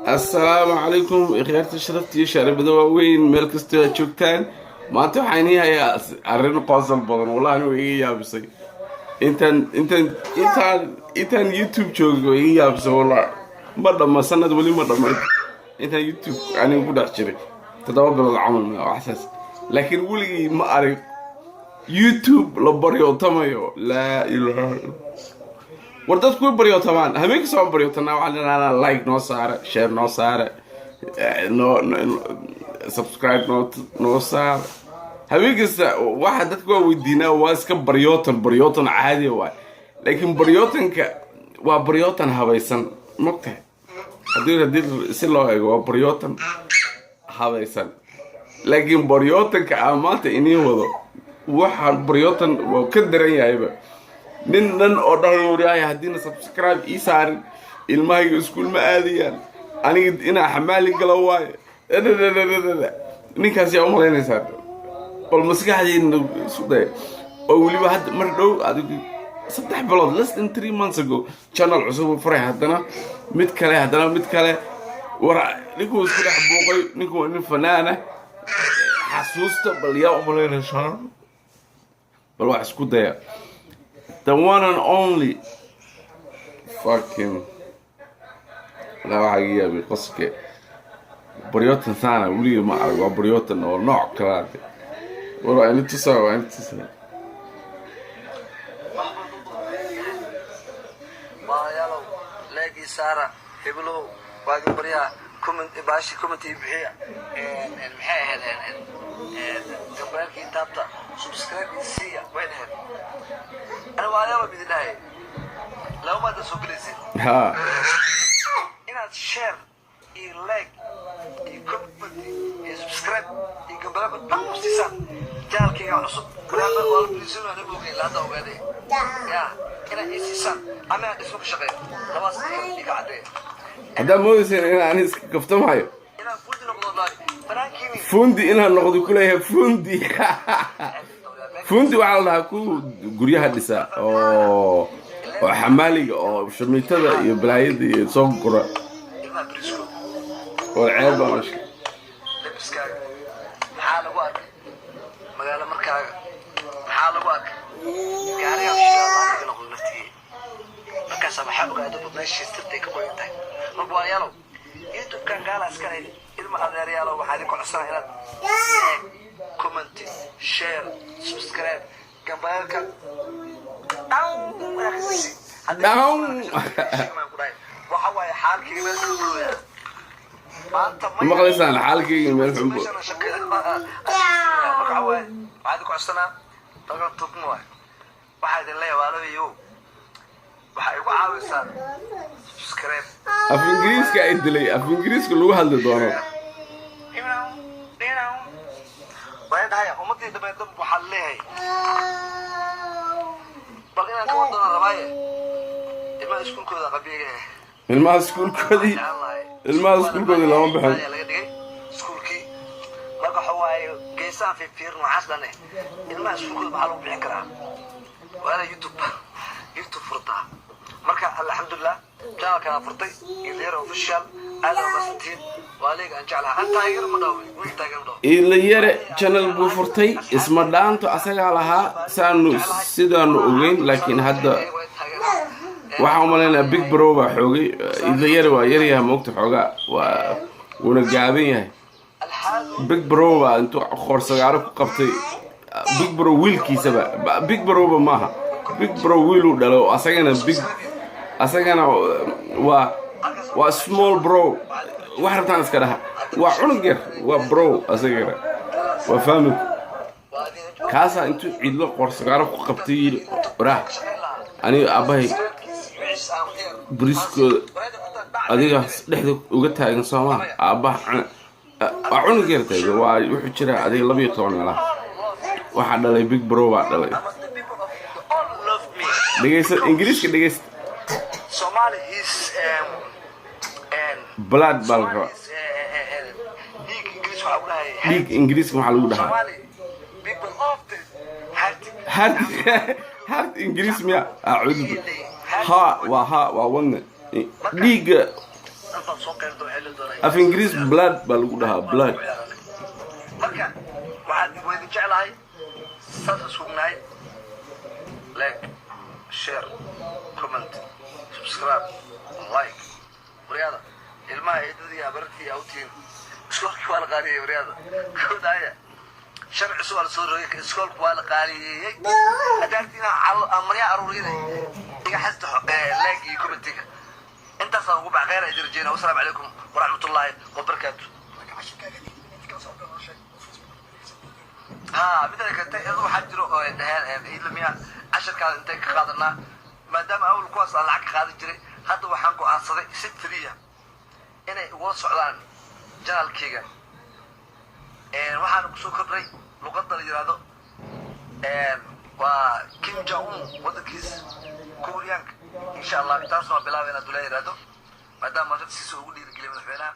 السلام عليكم اخيارتي شرفتي شارب دواوين مeel kasta aad joogtaan maanta waxaan hayaa arrin qosol badan wallahi inuu iga yaabisay intaan YouTube joogo iga yaabisay wallahi ma dhama sanad wali ma dhama intaan YouTube anigu ku dhex jiray 7 bilood camal ma waxaas laakiin wali ma arag YouTube la baryo tamayo la ilaha وردت كل بريو طبعا هميك صوب بريو تنا وعلنا لايك نو سارة شير نو سارة نو سبسكرايب نو سارة هميك واحد تقول ودينا واسك بريوتن عادي واي لكن بريوتن وبريوتن هوايسن مقطع هدير سلوا وبريوتن هوايسن لكن بريوتن كعمالته إني وضو واحد بريوتن وكدرين يا نن أوداه ورياي هدينا سبسكرايب إيسار الماي سكول ما أديان أنا حمالي قلواي نكاس يا عمر أنا صار والمسكة هذه سوداء أولي واحد مرة هذا صدق بلاد less than 3 months ago channel عصوب فرح هدنا متكله ورا نكون سكول حبوقي نكون فنانة حسوسته باليوم ولا شهر بالواحد سكول ده the one and only fucking لا حقيقة بقصك بريوتن ثانية ولي ما أعرف بريوتن أو نوع كذا والله أنت تسوي ما يلا لاقي سارة هبلو باقي بريا كومنت باشي كومنت يبيع المحايا قبل كي تابتا سبسكرايب يسيا وين هاد أنا وعلى بيد الله لو ما تسوق لي ها إن شير يلايك يكومنت يسبسكرايب يقبل بتنقص تسان جال كي عصب كلام والله بيزون أنا بقول لا توقعي يا إن إنسان أنا اسمه شغال خلاص يقعد هذا مو زين أنا كفتم هاي فندي إنها نقد كلها فندي فندي وعلى كل جريها النساء أو حمالي أو شميتة يبلايد يصقر والعيبة مش حال واك مقالة مركاغ حال واك قاري أمشي الله نقول نفتي مركز بحب قاعد بطنش استرتي كويتاي ربوا يالو يوتيوب كان قال أسكري إلما هذا ريالو وحالي كل سنة هنا كومنت شير سبسكرايب جنبالك داون وحواي حالك يمل ما قلنا حالك يمل حمبو وحواي عادي كل سنة تقدر تطمئن واحد اللي يوالو يو waxay ugu caawisaa subscribe af ingiriiska ay dilay af ingiriiska lagu hadli doono baan dhahay umadii dad waxa leeyahay bal inaan ka wadano rabaaye ilmaha iskuulkooda qabiiga ilmaha iskuulkoodii lama bixin laga dhigay iskuulkii marka xawaaye geesaan fiirno casdane ilmaha iskuulkooda waxa lagu bixin karaa wala YouTube furtaa marka alxamdulillah jaalka furtay ileer official aad oo basantiin waaleeg aan jeclahay anta yar ma dhaw wiil taagan dhaw ileer channel buu furtay isma dhaanto asaga lahaa saanu sidaanu ogeyn laakiin hadda waxa u maleynaa big bro baa xoogay ileer waa yaryaha moogta xooga waa una gaaban yahay big bro baa intuu qorsagaaro ku qabtay big bro wiilkiisaba big bro ba maaha big bro wiilu dhalo asagana waa small bro wax rabtaan iska dhaha waa cunug yar waa bro asagana waa family kaasa intuu cidlo qorsagaaro ku qabtay yiri waraah aniga abahay briskooda adiga dhexda uga taagan Soomaa abaha waa cunug yar tahay waa wuxuu jiraa adiga 12 meelaha waxa dhalay big bro baa dhalay dhageysta ingiriiska dhageysta Somali is blood balka dig ingiriiska waxa lagu dhahaa people often hard ingiriis miya a'udhu ها وها وون ديج baan soo qeyrdo waxay la doonay af ingiriis blood baa lagu dhahaa blood marka waxaad weydi jeclahay saasa sugnaay like share comment subscribe like ورياضة الماء يدري أبرتي أو تين سكول كوال قالي ورياضة كودايا شرع سؤال سوري سكول كوال قالي أدارتنا على أمريا أرورينا إيه حسد لاقي كومنتيك أنت صار وبع غير إدرجينا والسلام عليكم ورحمة الله وبركاته ها مثل كنت يضو حجرو إلميا 10 كان أنت قادرنا ما دام أول كواس على العك هذا جري هذا وحنكو أنصري 6 ريا inay uga socdaan janaalkayga waxaan ku soo kordhay luqadda la yiraahdo waa Kim Jong Un wadankiis Koreanka insha Allah taas waa bilaabay inaad la yiraahdo maadaama dadkiisa ugu dhiirigeliyay madaxweynaha